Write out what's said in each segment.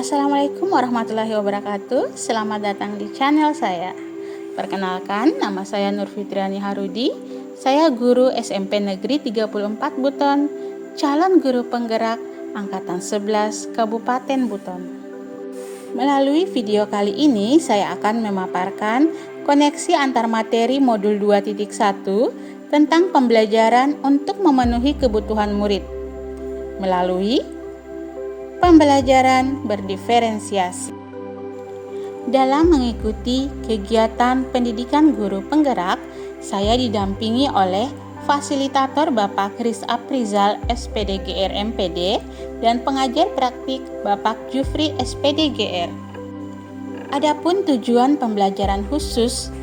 Assalamualaikum warahmatullahi wabarakatuh. Selamat datang di channel saya. Perkenalkan, nama saya Nur Fitriani Harudi. Saya guru SMP Negeri 34 Buton, calon guru penggerak Angkatan 11 Kabupaten Buton. Melalui video kali ini, saya akan memaparkan koneksi antar materi modul 2.1 tentang pembelajaran untuk memenuhi kebutuhan murid melalui pembelajaran berdiferensiasi. Dalam mengikuti kegiatan pendidikan guru penggerak, saya didampingi oleh fasilitator Bapak Kris Aprizal SPD GR MPD dan pengajar praktik Bapak Jufri SPD GR. Adapun tujuan pembelajaran khusus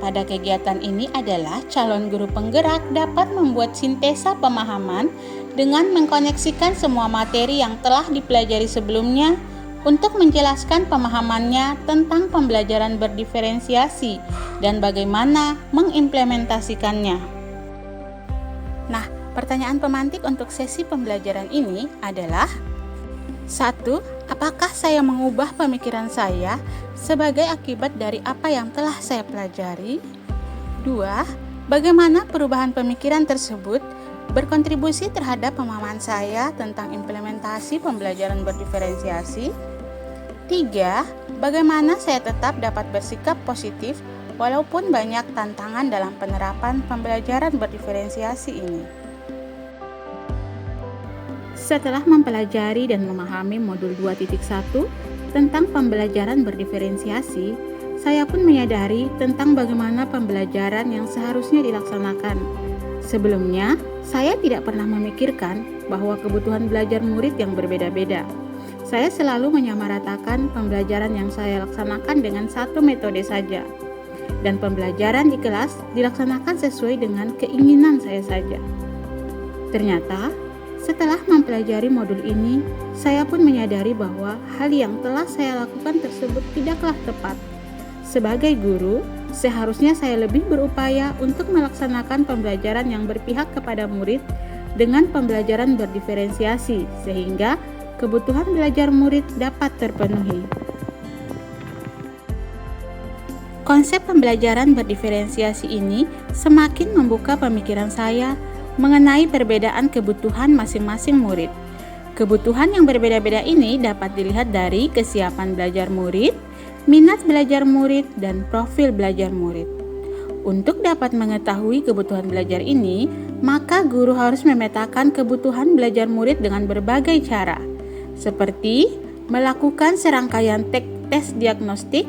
pada kegiatan ini adalah calon guru penggerak dapat membuat sintesa pemahaman dengan mengkoneksikan semua materi yang telah dipelajari sebelumnya untuk menjelaskan pemahamannya tentang pembelajaran berdiferensiasi dan bagaimana mengimplementasikannya. Nah, pertanyaan pemantik untuk sesi pembelajaran ini adalah: 1. Apakah saya mengubah pemikiran saya sebagai akibat dari apa yang telah saya pelajari? 2. Bagaimana perubahan pemikiran tersebut berkontribusi terhadap pemahaman saya tentang implementasi pembelajaran berdiferensiasi? 3. Bagaimana saya tetap dapat bersikap positif walaupun banyak tantangan dalam penerapan pembelajaran berdiferensiasi ini? Setelah mempelajari dan memahami modul 2.1 tentang pembelajaran berdiferensiasi, saya pun menyadari tentang bagaimana pembelajaran yang seharusnya dilaksanakan. Sebelumnya, saya tidak pernah memikirkan bahwa kebutuhan belajar murid yang berbeda-beda. Saya selalu menyamaratakan pembelajaran yang saya laksanakan dengan satu metode saja, dan pembelajaran di kelas dilaksanakan sesuai dengan keinginan saya saja. Ternyata, setelah mempelajari modul ini, saya pun menyadari bahwa hal yang telah saya lakukan tersebut tidaklah tepat. Sebagai guru, seharusnya saya lebih berupaya untuk melaksanakan pembelajaran yang berpihak kepada murid dengan pembelajaran berdiferensiasi, sehingga kebutuhan belajar murid dapat terpenuhi. Konsep pembelajaran berdiferensiasi ini semakin membuka pemikiran saya mengenai perbedaan kebutuhan masing-masing murid. Kebutuhan yang berbeda-beda ini dapat dilihat dari kesiapan belajar murid, minat belajar murid, dan profil belajar murid. Untuk dapat mengetahui kebutuhan belajar ini, maka guru harus memetakan kebutuhan belajar murid dengan berbagai cara, seperti melakukan serangkaian tes diagnostik,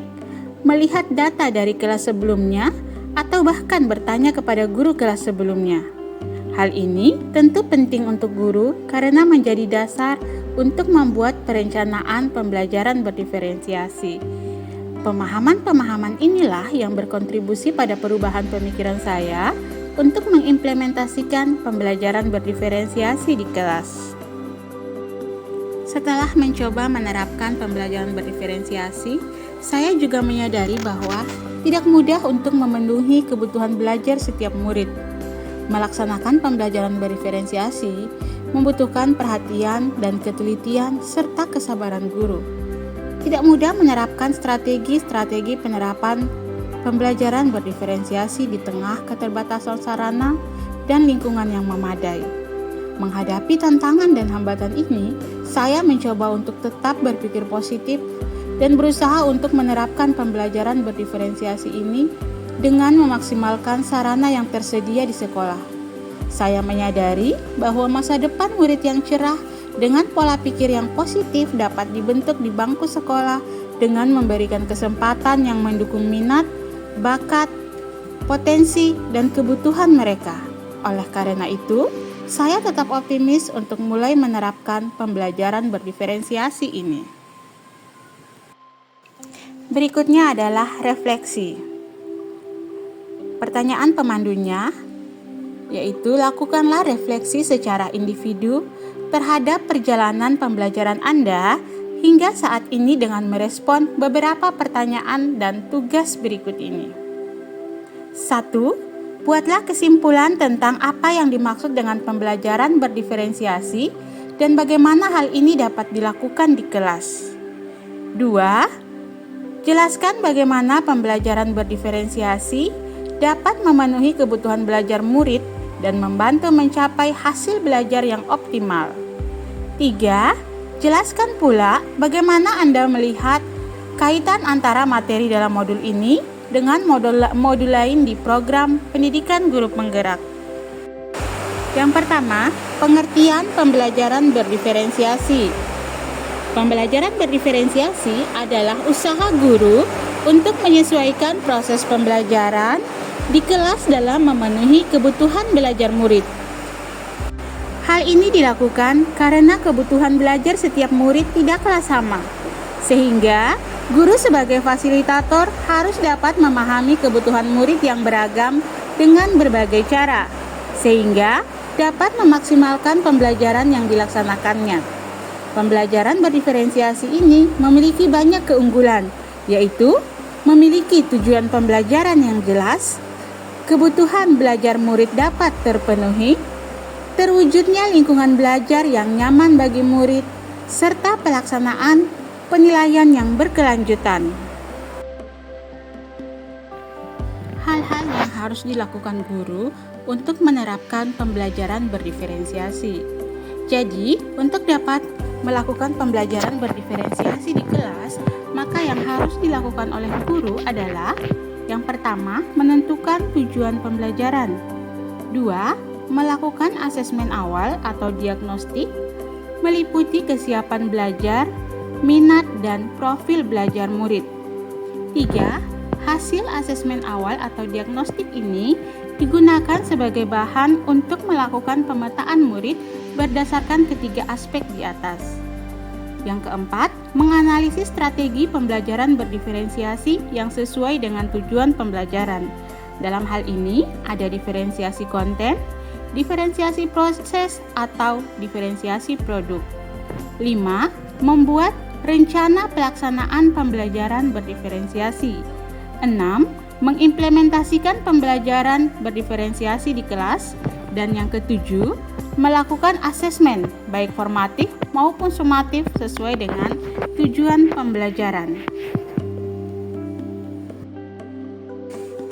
melihat data dari kelas sebelumnya, atau bahkan bertanya kepada guru kelas sebelumnya. Hal ini tentu penting untuk guru karena menjadi dasar untuk membuat perencanaan pembelajaran berdiferensiasi. Pemahaman-pemahaman inilah yang berkontribusi pada perubahan pemikiran saya untuk mengimplementasikan pembelajaran berdiferensiasi di kelas. Setelah mencoba menerapkan pembelajaran berdiferensiasi, saya juga menyadari bahwa tidak mudah untuk memenuhi kebutuhan belajar setiap murid. Melaksanakan pembelajaran berdiferensiasi membutuhkan perhatian dan ketelitian serta kesabaran guru. Tidak mudah menerapkan strategi-strategi penerapan pembelajaran berdiferensiasi di tengah keterbatasan sarana dan lingkungan yang memadai. Menghadapi tantangan dan hambatan ini, saya mencoba untuk tetap berpikir positif dan berusaha untuk menerapkan pembelajaran berdiferensiasi ini dengan memaksimalkan sarana yang tersedia di sekolah. Saya menyadari bahwa masa depan murid yang cerah dengan pola pikir yang positif dapat dibentuk di bangku sekolah dengan memberikan kesempatan yang mendukung minat, bakat, potensi, dan kebutuhan mereka. Oleh karena itu, saya tetap optimis untuk mulai menerapkan pembelajaran berdiferensiasi ini. Berikutnya adalah refleksi. Pertanyaan pemandunya yaitu lakukanlah refleksi secara individu terhadap perjalanan pembelajaran Anda hingga saat ini dengan merespon beberapa pertanyaan dan tugas berikut ini. 1. Buatlah kesimpulan tentang apa yang dimaksud dengan pembelajaran berdiferensiasi dan bagaimana hal ini dapat dilakukan di kelas. 2. Jelaskan bagaimana pembelajaran berdiferensiasi dapat memenuhi kebutuhan belajar murid dan membantu mencapai hasil belajar yang optimal. 3. Jelaskan pula bagaimana Anda melihat kaitan antara materi dalam modul ini dengan modul lain di program pendidikan guru penggerak. Yang pertama, pengertian pembelajaran berdiferensiasi. Pembelajaran berdiferensiasi adalah usaha guru untuk menyesuaikan proses pembelajaran di kelas dalam memenuhi kebutuhan belajar murid. Hal ini dilakukan karena kebutuhan belajar setiap murid tidaklah sama, sehingga guru sebagai fasilitator harus dapat memahami kebutuhan murid yang beragam dengan berbagai cara, sehingga dapat memaksimalkan pembelajaran yang dilaksanakannya. Pembelajaran berdiferensiasi ini memiliki banyak keunggulan, yaitu memiliki tujuan pembelajaran yang jelas, kebutuhan belajar murid dapat terpenuhi, terwujudnya lingkungan belajar yang nyaman bagi murid, serta pelaksanaan penilaian yang berkelanjutan. Hal-hal yang harus dilakukan guru untuk menerapkan pembelajaran berdiferensiasi. Jadi, untuk dapat melakukan pembelajaran berdiferensiasi di kelas, maka yang harus dilakukan oleh guru adalah yang pertama, menentukan tujuan pembelajaran. 2. Melakukan asesmen awal atau diagnostik, meliputi kesiapan belajar, minat, dan profil belajar murid. 3. Hasil asesmen awal atau diagnostik ini digunakan sebagai bahan untuk melakukan pemetaan murid berdasarkan ketiga aspek di atas. Yang keempat, menganalisis strategi pembelajaran berdiferensiasi yang sesuai dengan tujuan pembelajaran. Dalam hal ini, ada diferensiasi konten, diferensiasi proses, atau diferensiasi produk. 5. Membuat rencana pelaksanaan pembelajaran berdiferensiasi. 6. Mengimplementasikan pembelajaran berdiferensiasi di kelas. Dan yang ketujuh, melakukan asesmen baik formatif maupun sumatif sesuai dengan tujuan pembelajaran.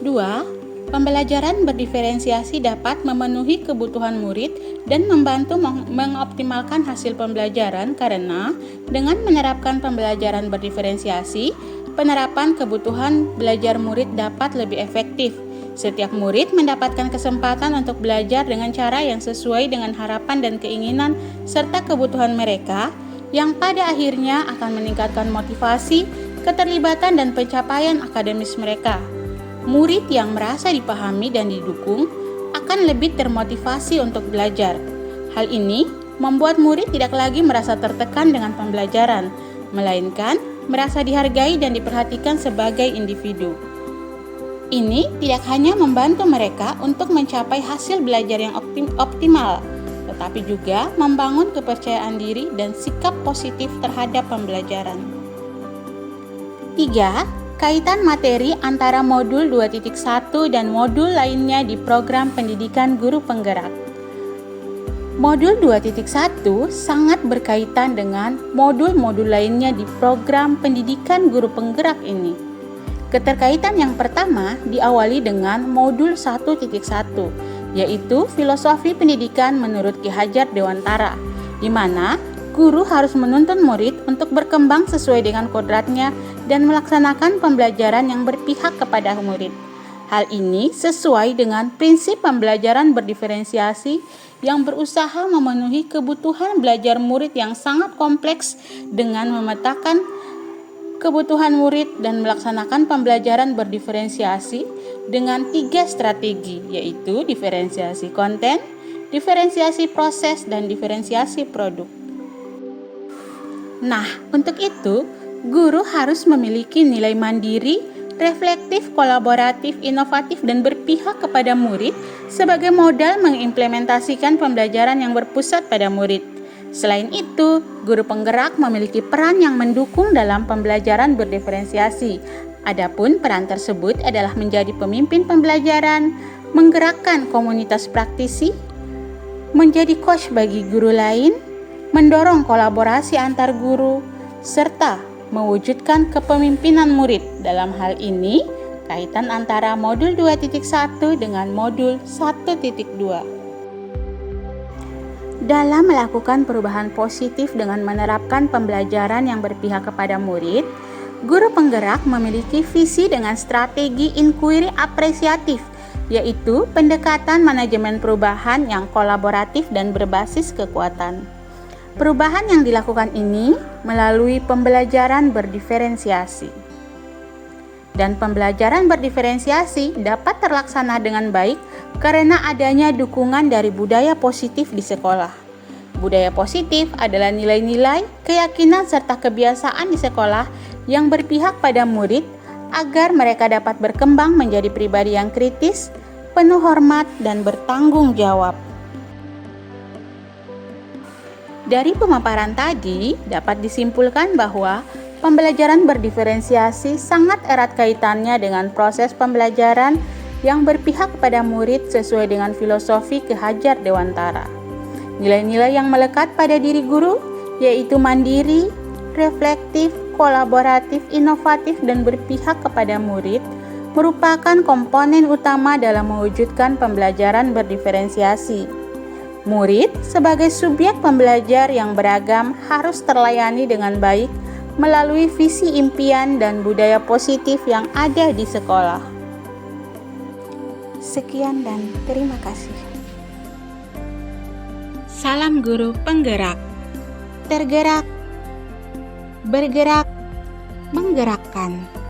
2. Pembelajaran berdiferensiasi dapat memenuhi kebutuhan murid dan membantu mengoptimalkan hasil pembelajaran karena dengan menerapkan pembelajaran berdiferensiasi, penerapan kebutuhan belajar murid dapat lebih efektif. Setiap murid mendapatkan kesempatan untuk belajar dengan cara yang sesuai dengan harapan dan keinginan serta kebutuhan mereka, yang pada akhirnya akan meningkatkan motivasi, keterlibatan, dan pencapaian akademis mereka. Murid yang merasa dipahami dan didukung akan lebih termotivasi untuk belajar. Hal ini membuat murid tidak lagi merasa tertekan dengan pembelajaran, melainkan merasa dihargai dan diperhatikan sebagai individu. Ini tidak hanya membantu mereka untuk mencapai hasil belajar yang optimal, tetapi juga membangun kepercayaan diri dan sikap positif terhadap pembelajaran. 3. Kaitan materi antara modul 2.1 dan modul lainnya di program pendidikan guru penggerak. Modul 2.1 sangat berkaitan dengan modul-modul lainnya di program pendidikan guru penggerak ini. Keterkaitan yang pertama diawali dengan modul 1.1, yaitu filosofi pendidikan menurut Ki Hajar Dewantara, di mana guru harus menuntun murid untuk berkembang sesuai dengan kodratnya dan melaksanakan pembelajaran yang berpihak kepada murid. Hal ini sesuai dengan prinsip pembelajaran berdiferensiasi yang berusaha memenuhi kebutuhan belajar murid yang sangat kompleks dengan memetakan kebutuhan murid dan melaksanakan pembelajaran berdiferensiasi dengan 3 strategi, yaitu diferensiasi konten, diferensiasi proses, dan diferensiasi produk. Nah, untuk itu, guru harus memiliki nilai mandiri, reflektif, kolaboratif, inovatif, dan berpihak kepada murid sebagai modal mengimplementasikan pembelajaran yang berpusat pada murid. Selain itu, guru penggerak memiliki peran yang mendukung dalam pembelajaran berdiferensiasi. Adapun peran tersebut adalah menjadi pemimpin pembelajaran, menggerakkan komunitas praktisi, menjadi coach bagi guru lain, mendorong kolaborasi antar guru, serta mewujudkan kepemimpinan murid. Dalam hal ini, kaitan antara modul 2.1 dengan modul 1.2. Dalam melakukan perubahan positif dengan menerapkan pembelajaran yang berpihak kepada murid, guru penggerak memiliki visi dengan strategi inquiry apresiatif, yaitu pendekatan manajemen perubahan yang kolaboratif dan berbasis kekuatan. Perubahan yang dilakukan ini melalui pembelajaran berdiferensiasi. Dan pembelajaran berdiferensiasi dapat terlaksana dengan baik karena adanya dukungan dari budaya positif di sekolah. Budaya positif adalah nilai-nilai, keyakinan, serta kebiasaan di sekolah yang berpihak pada murid agar mereka dapat berkembang menjadi pribadi yang kritis, penuh hormat, dan bertanggung jawab. Dari pemaparan tadi, dapat disimpulkan bahwa pembelajaran berdiferensiasi sangat erat kaitannya dengan proses pembelajaran yang berpihak kepada murid sesuai dengan filosofi Ki Hajar Dewantara. Nilai-nilai yang melekat pada diri guru yaitu mandiri, reflektif, kolaboratif, inovatif, dan berpihak kepada murid merupakan komponen utama dalam mewujudkan pembelajaran berdiferensiasi. Murid sebagai subjek pembelajar yang beragam harus terlayani dengan baik melalui visi impian dan budaya positif yang ada di sekolah. Sekian dan terima kasih. Salam guru penggerak. Tergerak, bergerak, menggerakkan.